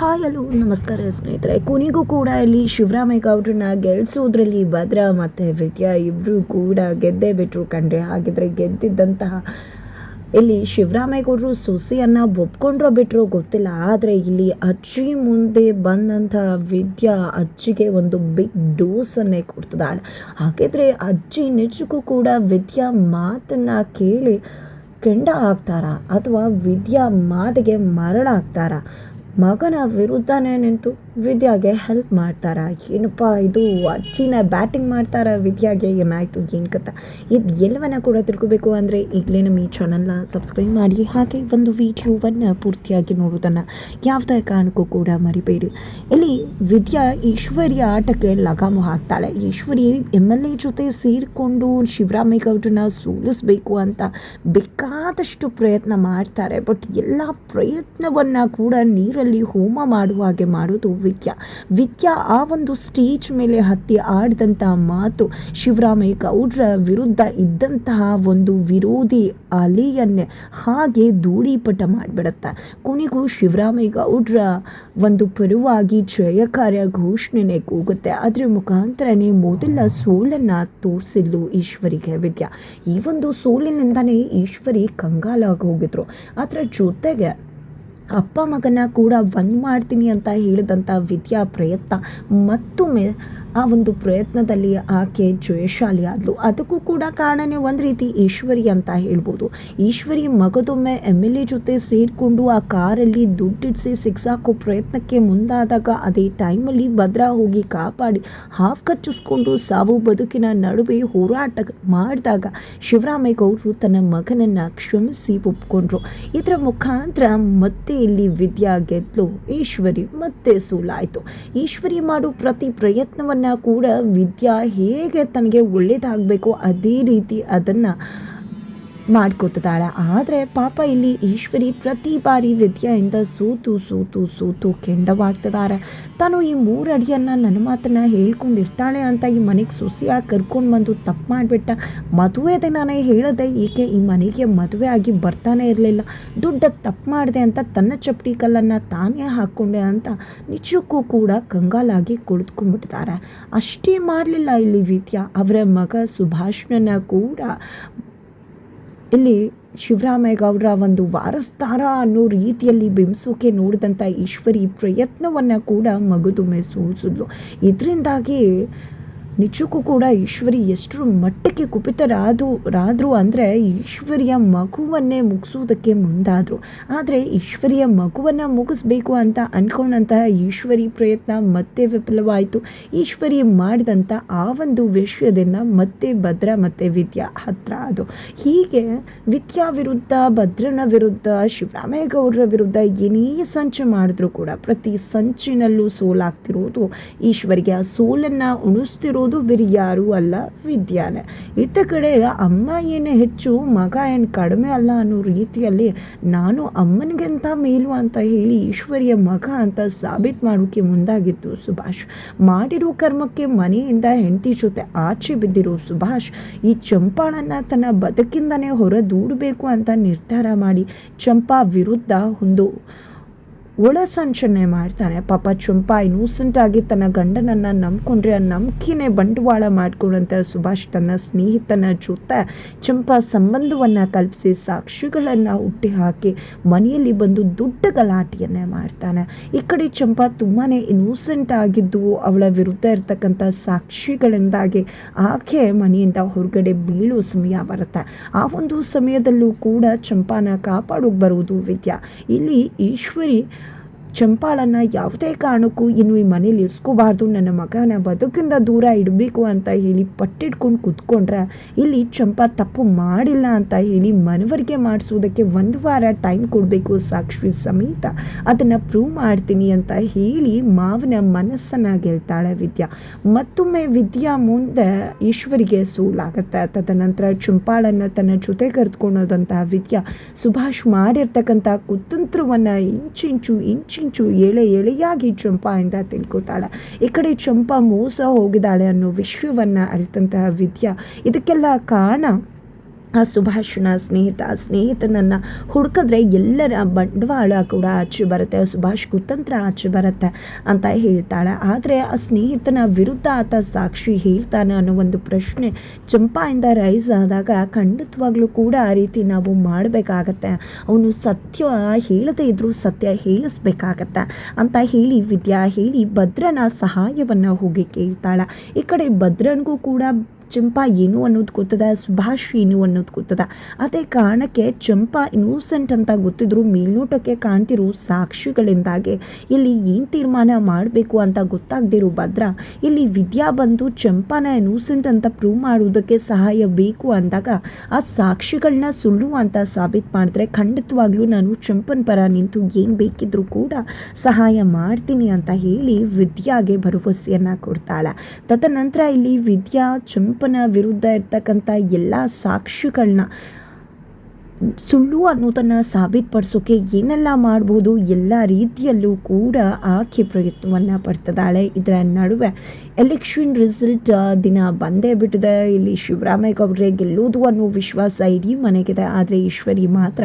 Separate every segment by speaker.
Speaker 1: Hi hello ನಮಸ್ಕಾರ ಸ್ನೇಹಿತರೆ. ಕೊನೆಗೂ ಕೂಡ ಇಲ್ಲಿ ಶಿವರಾಮಯ್ಯ ಗೌಡ್ರನ್ನ ಗೆಲ್ಲಿಸೋದ್ರಲ್ಲಿ ಭದ್ರಾ ಮತ್ತು ವಿದ್ಯಾ ಇಬ್ಬರು ಕೂಡ ಗೆದ್ದೇ ಬಿಟ್ಟರು ಕಂಡ್ರೆ. ಹಾಗಿದ್ರೆ ಗೆದ್ದಿದ್ದಂತಹ ಇಲ್ಲಿ ಶಿವರಾಮಯ್ಯ ಗೌಡರು ಸೊಸೆಯನ್ನು ಒಪ್ಕೊಂಡ್ರೋ ಬಿಟ್ಟರೋ ಗೊತ್ತಿಲ್ಲ. ಆದರೆ ಇಲ್ಲಿ ಅಜ್ಜಿ ಮುಂದೆ ಬಂದಂತಹ ವಿದ್ಯಾ ಅಜ್ಜಿಗೆ ಒಂದು ಬಿಗ್ ಡೋಸನ್ನೇ ಕೊಡ್ತಿದ್ದಾಳೆ. ಹಾಗಿದ್ರೆ ಅಜ್ಜಿ ನಿಜಕ್ಕೂ ಕೂಡ ವಿದ್ಯಾ ಮಾತನ್ನು ಕೇಳಿ ಕೆಂಡ ಆಗ್ತಾರಾ ಅಥವಾ ವಿದ್ಯಾ ಮಾತಿಗೆ ಮರಳಾಗ್ತಾರಾ? ಮಗನ ವಿರುದ್ಧನೇ ನಿಂತು ವಿದ್ಯಾಗೆ ಹೆಲ್ಪ್ ಮಾಡ್ತಾರ? ಏನಪ್ಪ ಇದು, ಅಜ್ಜಿನ ಬ್ಯಾಟಿಂಗ್ ಮಾಡ್ತಾರ ವಿದ್ಯಾಗೆ? ಏನಾಯಿತು, ಏನು ಕಥ? ಇದು ಎಲ್ಲವನ್ನ ಕೂಡ ತಿಳ್ಕೋಬೇಕು ಅಂದರೆ ಈಗಲೇ ನಮ್ಮ ಈ ಚಾನಲ್ನ ಸಬ್ಸ್ಕ್ರೈಬ್ ಮಾಡಿ, ಹಾಗೆ ಒಂದು ವಿಡಿಯೋವನ್ನು ಪೂರ್ತಿಯಾಗಿ ನೋಡೋದನ್ನು ಯಾವುದೇ ಕಾರಣಕ್ಕೂ ಕೂಡ ಮರಿಬೇಡಿ. ಇಲ್ಲಿ ವಿದ್ಯಾ ಈಶ್ವರಿಯ ಆಟಕ್ಕೆ ಲಗಾಮು ಹಾಕ್ತಾಳೆ. ಈಶ್ವರಿ MLA ಜೊತೆ ಸೇರಿಕೊಂಡು ಶಿವರಾಮಯ್ಯ ಗೌಡ್ರನ್ನ ಸೋಲಿಸಬೇಕು ಅಂತ ಬೇಕಾದಷ್ಟು ಪ್ರಯತ್ನ ಮಾಡ್ತಾರೆ. ಬಟ್ ಎಲ್ಲ ಪ್ರಯತ್ನವನ್ನು ಕೂಡ ನೀರಲ್ಲಿ ಹೋಮ ಮಾಡುವ ಹಾಗೆ ಮಾಡೋದು ವಿದ್ಯಾ ಆ ಒಂದು ಸ್ಟೇಜ್ ಮೇಲೆ ಹತ್ತಿ ಆಡಿದಂತಹ ಮಾತು ಶಿವರಾಮಯ್ಯ ಗೌಡ್ರ ವಿರುದ್ಧ ಇದ್ದಂತಹ ಒಂದು ವಿರೋಧಿ ಅಲೆಯನ್ನೇ ಹಾಗೆ ಧೂಳೀಪಟ ಮಾಡಿಬಿಡುತ್ತೆ. ಕೊನೆಗೂ ಶಿವರಾಮಯ್ಯ ಗೌಡ್ರ ಒಂದು ಪರವಾಗಿ ಜಯಕಾರ್ಯ ಘೋಷಣೆನೇ ಕೂಗುತ್ತೆ. ಅದರ ಮುಖಾಂತರನೇ ಮೊದಲ ಸೋಲನ್ನು ತೋರಿಸಿದ್ಲು ಈಶ್ವರಿಗೆ ವಿದ್ಯಾ. ಈ ಒಂದು ಸೋಲಿನಿಂದನೇ ಈಶ್ವರಿ ಕಂಗಾಲಾಗಿ ಹೋಗಿದ್ರು. ಅದರ ಜೊತೆಗೆ ಅಪ್ಪ ಮಗನ ಕೂಡ ಒಂದು ಮಾಡ್ತೀನಿ ಅಂತ ಹೇಳಿದಂಥ ವಿದ್ಯಾ ಪ್ರಯತ್ನ ಮತ್ತೊಮ್ಮೆ ಆ ಒಂದು ಪ್ರಯತ್ನದಲ್ಲಿ ಆಕೆ ಜಯಶಾಲಿ ಆದಳು. ಅದಕ್ಕೂ ಕೂಡ ಕಾರಣನೇ ಒಂದು ರೀತಿ ಈಶ್ವರಿ ಅಂತ ಹೇಳ್ಬೋದು. ಈಶ್ವರಿ ಮಗದೊಮ್ಮೆ MLA ಜೊತೆ ಸೇರಿಕೊಂಡು ಆ ಕಾರಲ್ಲಿ ದುಡ್ಡಿಡಿಸಿ ಸಿಕ್ಸಾಕೋ ಪ್ರಯತ್ನಕ್ಕೆ ಮುಂದಾದಾಗ ಅದೇ ಟೈಮಲ್ಲಿ ಭದ್ರಾ ಹೋಗಿ ಕಾಪಾಡಿ ಹಾವು ಕಚ್ಚಿಸ್ಕೊಂಡು ಸಾವು ಬದುಕಿನ ನಡುವೆ ಹೋರಾಟ ಮಾಡಿದಾಗ ಶಿವರಾಮಯ್ಯ ಗೌಡರು ತನ್ನ ಮಗನನ್ನು ಕ್ಷಮಿಸಿ ಒಪ್ಕೊಂಡ್ರು. ಇದರ ಮುಖಾಂತರ ಮತ್ತೆ ಇಲ್ಲಿ ವಿದ್ಯಾ ಗೆದ್ಲು, ಈಶ್ವರಿ ಮತ್ತೆ ಸೋಲಾಯಿತು. ಈಶ್ವರಿ ಮಾಡೋ ಪ್ರತಿ ಪ್ರಯತ್ನವನ್ನು ಕೂಡ ವಿದ್ಯಾ ಹೇಗೆ ತನಗೆ ಒಳ್ಳೇದಾಗಬೇಕು ಅದೇ ರೀತಿ ಅದನ್ನು ಮಾಡ್ಕೊತಿದ್ದಾಳೆ. ಆದರೆ ಪಾಪ ಇಲ್ಲಿ ಈಶ್ವರಿ ಪ್ರತಿ ಬಾರಿ ವಿದ್ಯೆಯಿಂದ ಸೋತು ಕೆಂಡವಾಗ್ತಿದ್ದಾರೆ. ತಾನು ಈ 3 ಅಡಿಯನ್ನು ನನ್ನ ಮಾತನ್ನು ಹೇಳ್ಕೊಂಡಿರ್ತಾಳೆ ಅಂತ ಈ ಮನೆಗೆ ಸೊಸೆಯಾಗಿ ಕರ್ಕೊಂಡು ಬಂದು ತಪ್ಪು ಮಾಡಿಬಿಟ್ಟ. ಮದುವೆ ದಿನಾನೇ ಹೇಳದೆ ಏಕೆ ಈ ಮನೆಗೆ ಮದುವೆ ಆಗಿ ಬರ್ತಾನೆ ಇರಲಿಲ್ಲ, ದುಡ್ಡು ತಪ್ಪು ಮಾಡಿದೆ ಅಂತ ತನ್ನ ಚಪ್ಪಡಿ ಕಲ್ಲನ್ನು ತಾನೇ ಹಾಕ್ಕೊಂಡೆ ಅಂತ ನಿಜಕ್ಕೂ ಕೂಡ ಕಂಗಾಲಾಗಿ ಕುಳಿತುಕೊಂಡ್ಬಿಟ್ಟಿದ್ದಾರೆ. ಅಷ್ಟೇ ಮಾಡಲಿಲ್ಲ ಇಲ್ಲಿ ವಿದ್ಯಾ, ಅವರ ಮಗ ಸುಭಾಷ್ನನ್ನ ಕೂಡ ಇಲ್ಲಿ ಶಿವರಾಮಯ್ಯ ಗೌಡ್ರ ಒಂದು ವಾರಸ್ದಾರ ಅನ್ನೋ ರೀತಿಯಲ್ಲಿ ಬಿಂಬಿಸೋಕೆ ನೋಡಿದಂಥ ಈಶ್ವರಿ ಪ್ರಯತ್ನವನ್ನು ಕೂಡ ಮಗದೊಮ್ಮೆ ಸೋಲಿಸಿದ್ಲು. ಇದರಿಂದಾಗಿ ನಿಜಕ್ಕೂ ಕೂಡ ಈಶ್ವರಿ ಎಷ್ಟರ ಮಟ್ಟಕ್ಕೆ ಕುಪಿತರಾದ್ರು ಅಂದರೆ ಈಶ್ವರಿಯ ಮಗುವನ್ನೇ ಮುಗಿಸೋದಕ್ಕೆ ಮುಂದಾದರು. ಆದರೆ ಈಶ್ವರಿಯ ಮಗುವನ್ನು ಮುಗಿಸ್ಬೇಕು ಅಂತ ಅಂದ್ಕೊಂಡಂತಹ ಈಶ್ವರಿ ಪ್ರಯತ್ನ ಮತ್ತೆ ವಿಫಲವಾಯಿತು. ಈಶ್ವರಿ ಮಾಡಿದಂಥ ಆ ಒಂದು ವಿಷಯದಿಂದ ಮತ್ತೆ ಭದ್ರಾ ಮತ್ತು ವಿದ್ಯಾ ಹತ್ರ ಅದು. ಹೀಗೆ ವಿದ್ಯಾ ವಿರುದ್ಧ, ಭದ್ರನ ವಿರುದ್ಧ, ಶಿವರಾಮಯ್ಯ ಗೌಡ್ರ ವಿರುದ್ಧ ಏನೇ ಸಂಚು ಮಾಡಿದ್ರು ಕೂಡ ಪ್ರತಿ ಸಂಚಿನಲ್ಲೂ ಸೋಲಾಗ್ತಿರೋದು ಈಶ್ವರಿಗೆ. ಆ ಸೋಲನ್ನು ಉಣಿಸ್ತಿರೋ ಬೇರೆ ಯಾರೂ ಅಲ್ಲ, ವಿದ್ಯಾನೆ. ಇತ್ತ ಕಡೆ ಅಮ್ಮ ಏನು ಹೆಚ್ಚು, ಮಗ ಏನು ಕಡಿಮೆ ಅಲ್ಲ ಅನ್ನೋ ರೀತಿಯಲ್ಲಿ ನಾನು ಅಮ್ಮನಿಗಿಂತ ಮೇಲು ಅಂತ ಹೇಳಿ ಈಶ್ವರಿಯ ಮಗ ಅಂತ ಸಾಬೀತು ಮಾಡೋಕ್ಕೆ ಮುಂದಾಗಿತ್ತು ಸುಭಾಷ್. ಮಾಡಿರೋ ಕರ್ಮಕ್ಕೆ ಮನೆಯಿಂದ ಹೆಂಡತಿ ಜೊತೆ ಆಚೆ ಬಿದ್ದಿರೋ ಸುಭಾಷ್ ಈ ಚಂಪಾಳನ್ನು ತನ್ನ ಬದುಕಿಂದನೇ ಹೊರದೂಡಬೇಕು ಅಂತ ನಿರ್ಧಾರ ಮಾಡಿ ಚಂಪಾ ವಿರುದ್ಧ ಒಂದು ಒಳಸಂಚನೆ ಮಾಡ್ತಾನೆ. ಪಾಪ ಚಂಪಾ ಇನ್ನೋಸೆಂಟ್ ಆಗಿ ತನ್ನ ಗಂಡನನ್ನು ನಂಬ್ಕೊಂಡ್ರೆ ಆ ನಂಬಿಕೆನೇ ಬಂಡವಾಳ ಮಾಡ್ಕೊಂಡಂತ ಸುಭಾಷ್ ತನ್ನ ಸ್ನೇಹಿತನ ಜೊತೆ ಚಂಪಾ ಸಂಬಂಧವನ್ನು ಕಲ್ಪಿಸಿ ಸಾಕ್ಷಿಗಳನ್ನು ಹುಟ್ಟಿ ಹಾಕಿ ಮನೆಯಲ್ಲಿ ಬಂದು ದೊಡ್ಡ ಗಲಾಟೆಯನ್ನೇ ಮಾಡ್ತಾನೆ. ಈ ಕಡೆ ಚಂಪಾ ತುಂಬಾ ಇನ್ನೋಸೆಂಟ್ ಆಗಿದ್ದು ಅವಳ ವಿರುದ್ಧ ಇರ್ತಕ್ಕಂಥ ಸಾಕ್ಷಿಗಳಿಂದಾಗಿ ಆಕೆ ಮನೆಯಿಂದ ಹೊರಗಡೆ ಬೀಳೋ ಸಮಯ ಬರುತ್ತೆ. ಆ ಒಂದು ಸಮಯದಲ್ಲೂ ಕೂಡ ಚಂಪಾನ ಕಾಪಾಡೋಕೆ ಬರುವುದು ವಿದ್ಯಾ. ಇಲ್ಲಿ ಈಶ್ವರಿ ಚಂಪಾಳನ್ನು ಯಾವುದೇ ಕಾರಣಕ್ಕೂ ಇನ್ನು ಈ ಮನೇಲಿ ಇರಿಸ್ಕೋಬಾರ್ದು, ನನ್ನ ಮಗನ ಬದುಕಿಂದ ದೂರ ಇಡಬೇಕು ಅಂತ ಹೇಳಿ ಪಟ್ಟಿಡ್ಕೊಂಡು ಕೂತ್ಕೊಂಡ್ರೆ ಇಲ್ಲಿ ಚಂಪಾ ತಪ್ಪು ಮಾಡಿಲ್ಲ ಅಂತ ಹೇಳಿ ಮನವರಿಕೆ ಮಾಡಿಸೋದಕ್ಕೆ 1 ವಾರ ಟೈಮ್ ಕೊಡಬೇಕು ಸಾಕ್ಷಿ ಸಮೇತ, ಅದನ್ನು ಪ್ರೂವ್ ಮಾಡ್ತೀನಿ ಅಂತ ಹೇಳಿ ಮಾವನ ಮನಸ್ಸನ್ನು ಗೆಲ್ತಾಳೆ ವಿದ್ಯಾ. ಮತ್ತೊಮ್ಮೆ ವಿದ್ಯಾ ಮುಂದೆ ಈಶ್ವರಿಗೆ ಸೋಲಾಗುತ್ತೆ. ತದನಂತರ ಚಂಪಾಳನ್ನು ತನ್ನ ಜೊತೆ ಕರೆದುಕೊಳ್ಳೋದಂತಹ ವಿದ್ಯಾ ಸುಭಾಷ್ ಮಾಡಿರ್ತಕ್ಕಂಥ ಕುತಂತ್ರವನ್ನು ಇಂಚಿಂಚು ಎಳೆಯಾಗಿ ಚಂಪಾಯಿಂದ ತಿಳ್ಕೊತಾಳೆ. ಈ ಕಡೆ ಚಂಪಾ ಮೋಸ ಹೋಗಿದ್ದಾಳೆ ಅನ್ನೋ ವಿಷಯವನ್ನು ಅರಿತಂತಹ ವಿದ್ಯಾ ಇದಕ್ಕೆಲ್ಲ ಕಾರಣ ಆ ಸುಭಾಷನ ಸ್ನೇಹಿತನನ್ನು ಹುಡುಕಿದ್ರೆ ಎಲ್ಲರ ಬಂಡವಾಳ ಕೂಡ ಆಚೆ ಬರುತ್ತೆ, ಸುಭಾಷ್ ಕುತಂತ್ರ ಆಚೆ ಬರುತ್ತೆ ಅಂತ ಹೇಳ್ತಾಳೆ. ಆದರೆ ಆ ಸ್ನೇಹಿತನ ವಿರುದ್ಧ ಆತ ಸಾಕ್ಷಿ ಹೇಳ್ತಾನೆ ಅನ್ನೋ ಒಂದು ಪ್ರಶ್ನೆ ಚಂಪಾಯಿಂದ ರೈಸ್ ಆದಾಗ ಖಂಡಿತವಾಗ್ಲೂ ಕೂಡ ಆ ರೀತಿ ನಾವು ಮಾಡಬೇಕಾಗತ್ತೆ, ಅವನು ಸತ್ಯ ಹೇಳದೇ ಇದ್ರೂ ಸತ್ಯ ಹೇಳಿಸ್ಬೇಕಾಗತ್ತೆ ಅಂತ ಹೇಳಿ ವಿದ್ಯಾ ಹೇಳಿ ಭದ್ರನ ಸಹಾಯವನ್ನು ಹೋಗಿ ಕೇಳ್ತಾಳೆ. ಈ ಕಡೆ ಭದ್ರನಿಗೂ ಕೂಡ ಚಂಪಾ ಏನು ಅನ್ನೋದು ಗೊತ್ತದ, ಸುಭಾಷ್ ಏನು ಅನ್ನೋದು ಗೊತ್ತದ. ಅದೇ ಕಾರಣಕ್ಕೆ ಚಂಪಾ ಇನ್ನೋಸೆಂಟ್ ಅಂತ ಗೊತ್ತಿದ್ರು ಮೇಲ್ನೋಟಕ್ಕೆ ಕಾಣ್ತಿರೋ ಸಾಕ್ಷಿಗಳಿಂದಾಗಿ ಇಲ್ಲಿ ಏನು ತೀರ್ಮಾನ ಮಾಡಬೇಕು ಅಂತ ಗೊತ್ತಾಗದಿರೋ ಭದ್ರ ಇಲ್ಲಿ ವಿದ್ಯಾ ಬಂದು ಚಂಪಾನ ಇನ್ನೋಸೆಂಟ್ ಅಂತ ಪ್ರೂವ್ ಮಾಡೋದಕ್ಕೆ ಸಹಾಯ ಬೇಕು ಅಂದಾಗ ಆ ಸಾಕ್ಷಿಗಳನ್ನ ಸುಳ್ಳು ಅಂತ ಸಾಬೀತು ಮಾಡಿದ್ರೆ ಖಂಡಿತವಾಗ್ಲೂ ನಾನು ಚಂಪನ್ ಪರ ನಿಂತು ಏನು ಬೇಕಿದ್ರೂ ಕೂಡ ಸಹಾಯ ಮಾಡ್ತೀನಿ ಅಂತ ಹೇಳಿ ವಿದ್ಯಾಗೆ ಭರವಸೆಯನ್ನು ಕೊಡ್ತಾಳೆ. ತದನಂತರ ಇಲ್ಲಿ ವಿದ್ಯಾ ಚಂಪನ ವಿರುದ್ಧ ಇರ್ತಕ್ಕಂಥ ಎಲ್ಲ ಸಾಕ್ಷಿಗಳನ್ನ ಸುಳ್ಳು ಅನ್ನೋದನ್ನು ಸಾಬೀತುಪಡಿಸೋಕೆ ಏನೆಲ್ಲ ಮಾಡ್ಬೋದು ಎಲ್ಲ ರೀತಿಯಲ್ಲೂ ಕೂಡ ಆಕೆ ಪ್ರಯತ್ನವನ್ನು ಪಡ್ತಿದ್ದಾಳೆ. ಇದರ ನಡುವೆ ಎಲೆಕ್ಷನ್ ರಿಸಲ್ಟ್ ದಿನ ಬಂದೇ ಬಿಟ್ಟಿದೆ. ಇಲ್ಲಿ ಶಿವರಾಮೇಗೌಡರೇ ಗೆಲ್ಲೋದು ಅನ್ನೋ ವಿಶ್ವಾಸ ಇಡೀ ಮನೆಗಿದೆ. ಆದರೆ ಈಶ್ವರಿ ಮಾತ್ರ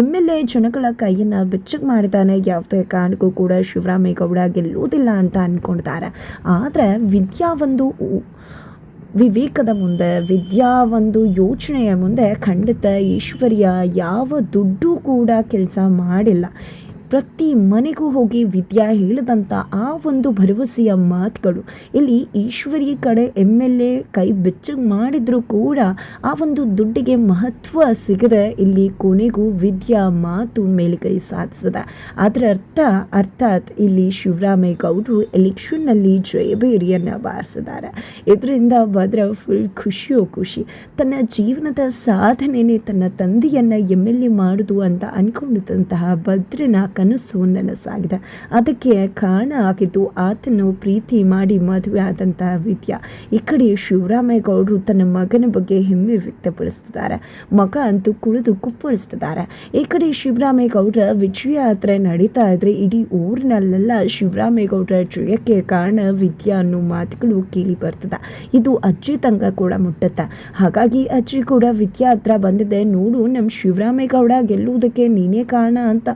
Speaker 1: MLA ಜನಗಳ ಕೈಯನ್ನು ಬೆಚ್ಚಗೆ ಮಾಡಿದ್ದಾನೆ, ಯಾವುದೇ ಕಾರಣಕ್ಕೂ ಕೂಡ ಶಿವರಾಮೇಗೌಡ ಗೆಲ್ಲೋದಿಲ್ಲ ಅಂತ ಅಂದ್ಕೊಂಡಿದ್ದಾರೆ. ಆದರೆ ವಿದ್ಯಾ ಒಂದು ವಿವೇಕದ ಮುಂದೆ, ವಿದ್ಯಾ ಒಂದು ಯೋಚನೆಯ ಮುಂದೆ ಖಂಡಿತ ಈಶ್ವರ್ಯ ಯಾವ ದುಡ್ಡು ಕೂಡ ಕೆಲಸ ಮಾಡಿಲ್ಲ. ಪ್ರತಿ ಮನೆಗೂ ಹೋಗಿ ವಿದ್ಯಾ ಹೇಳಿದಂಥ ಆ ಒಂದು ಭರವಸೆಯ ಮಾತುಗಳು ಇಲ್ಲಿ ಈಶ್ವರಿ ಕಡೆ MLA ಕೈ ಬೆಚ್ಚಗೆ ಮಾಡಿದರೂ ಕೂಡ ಆ ಒಂದು ದುಡ್ಡಿಗೆ ಮಹತ್ವ ಸಿಗದೆ ಇಲ್ಲಿ ಕೊನೆಗೂ ವಿದ್ಯಾ ಮಾತು ಮೇಲುಗೈ ಸಾಧಿಸಿದೆ. ಅದರ ಅರ್ಥಾತ್ ಇಲ್ಲಿ ಶಿವರಾಮೇಗೌಡರು ಎಲೆಕ್ಷನ್ನಲ್ಲಿ ಜಯಬೇರಿಯನ್ನು ಬಾರಿಸಿದ್ದಾರೆ. ಇದರಿಂದ ಭದ್ರ ಫುಲ್ ಖುಷಿ. ತನ್ನ ಜೀವನದ ಸಾಧನೆನೇ ತನ್ನ ತಂದೆಯನ್ನು MLA ಮಾಡೋದು ಅಂತ ಅಂದ್ಕೊಂಡಿದ್ದಂತಹ ಭದ್ರನ ಕನಸು ನನಸಾಗಿದೆ. ಅದಕ್ಕೆ ಕಾರಣ ಆಗಿದ್ದು ಆತನು ಪ್ರೀತಿ ಮಾಡಿ ಮದುವೆ ಆದಂತಹ ವಿದ್ಯಾ. ಈ ಕಡೆ ಶಿವರಾಮೇಗೌಡರು ತನ್ನ ಮಗನ ಬಗ್ಗೆ ಹೆಮ್ಮೆ ವ್ಯಕ್ತಪಡಿಸ್ತಿದ್ದಾರೆ. ಮಗ ಅಂತೂ ಕುಳಿದು ಕುಪ್ಪಳಿಸ್ತಿದ್ದಾರೆ. ಈ ಕಡೆ ಶಿವರಾಮೇಗೌಡರ ವಿಜಯ ಯಾತ್ರೆ ನಡೀತಾ ಇದ್ರೆ ಇಡೀ ಊರಿನಲ್ಲೆಲ್ಲ ಶಿವರಾಮೇಗೌಡರ ಜಯಕ್ಕೆ ಕಾರಣ ವಿದ್ಯಾ ಅನ್ನೋ ಮಾತುಗಳು ಕೇಳಿ ಬರ್ತದೆ. ಇದು ಅಜ್ಜಿ ತಂಗ ಕೂಡ ಮುಟ್ಟುತ್ತೆ. ಹಾಗಾಗಿ ಅಜ್ಜಿ ಕೂಡ ವಿದ್ಯಾ ಹತ್ರ ಬಂದಿದೆ, ನೋಡು ನಮ್ಮ ಶಿವರಾಮೇಗೌಡ ಗೆಲ್ಲುವುದಕ್ಕೆ ನೀನೇ ಕಾರಣ ಅಂತ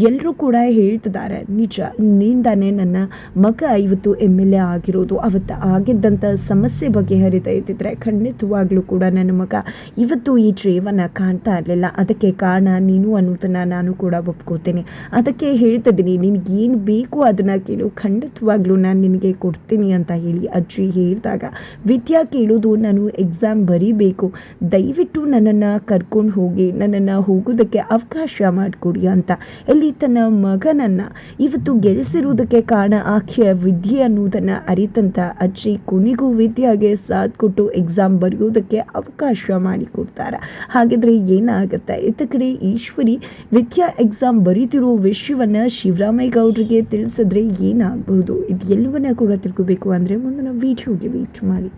Speaker 1: ಎಲ್ಲರೂ ಕೂಡ ಹೇಳ್ತಿದ್ದಾರೆ. ನಿಜ, ನಿಂದಾನೆ ನನ್ನ ಮಗ ಇವತ್ತು MLA ಆಗಿರೋದು. ಅವತ್ತು ಆಗಿದ್ದಂಥ ಸಮಸ್ಯೆ ಬಗೆಹರಿತಾ ಇದ್ದಿದ್ರೆ ಖಂಡಿತವಾಗ್ಲೂ ಕೂಡ ನನ್ನ ಮಗ ಇವತ್ತು ಈ ಜೀವನ ಕಾಣ್ತಾ ಇರಲಿಲ್ಲ. ಅದಕ್ಕೆ ಕಾರಣ ನೀನು ಅನ್ನೋದನ್ನು ನಾನು ಕೂಡ ಒಪ್ಕೋತೀನಿ. ಅದಕ್ಕೆ ಹೇಳ್ತಿದ್ದೀನಿ, ನಿನಗೇನು ಬೇಕು ಅದನ್ನು ಕೇಳು, ಖಂಡಿತವಾಗ್ಲೂ ನಾನು ನಿನಗೆ ಕೊಡ್ತೀನಿ ಅಂತ ಹೇಳಿ ಅಜ್ಜಿ ಹೇಳಿದಾಗ ವಿದ್ಯಾ ಕೇಳೋದು, ನಾನು ಎಕ್ಸಾಮ್ ಬರೀಬೇಕು, ದಯವಿಟ್ಟು ನನ್ನನ್ನು ಕರ್ಕೊಂಡು ಹೋಗಿ ನನ್ನನ್ನು ಹೋಗೋದಕ್ಕೆ ಅವಕಾಶ ಮಾಡಿಕೊಡಿ ಅಂತ ಇಲ್ಲಿ ತನ್ನ ಮಗನನ್ನು ಇವತ್ತು ಗೆಲ್ಲಿಸಿರುವುದಕ್ಕೆ ಕಾರಣ ಆಕೆಯ ವಿದ್ಯೆ ಅನ್ನೋದನ್ನು ಅರಿತಂತ ಅಜ್ಜಿ ಕೊನೆಗೂ ವಿದ್ಯಾಗೆ ಸಾಥ್ ಕೊಟ್ಟು ಎಕ್ಸಾಮ್ ಬರೆಯೋದಕ್ಕೆ ಅವಕಾಶ ಮಾಡಿಕೊಡ್ತಾರೆ. ಹಾಗಿದ್ರೆ ಏನಾಗುತ್ತೆ? ಇತ್ತ ಕಡೆ ಈಶ್ವರಿ ವಿದ್ಯಾ ಎಕ್ಸಾಮ್ ಬರೀತಿರೋ ವಿಷಯವನ್ನು ಶಿವರಾಮೇಗೌಡರಿಗೆ ತಿಳಿಸಿದ್ರೆ ಏನಾಗಬಹುದು? ಇದು ಎಲ್ಲವನ್ನ ಕೂಡ ತಿಳ್ಕೋಬೇಕು ಅಂದರೆ ಮುಂದಿನ ವಿಡಿಯೋಗೆ ವೇಟ್ ಮಾಡಿ.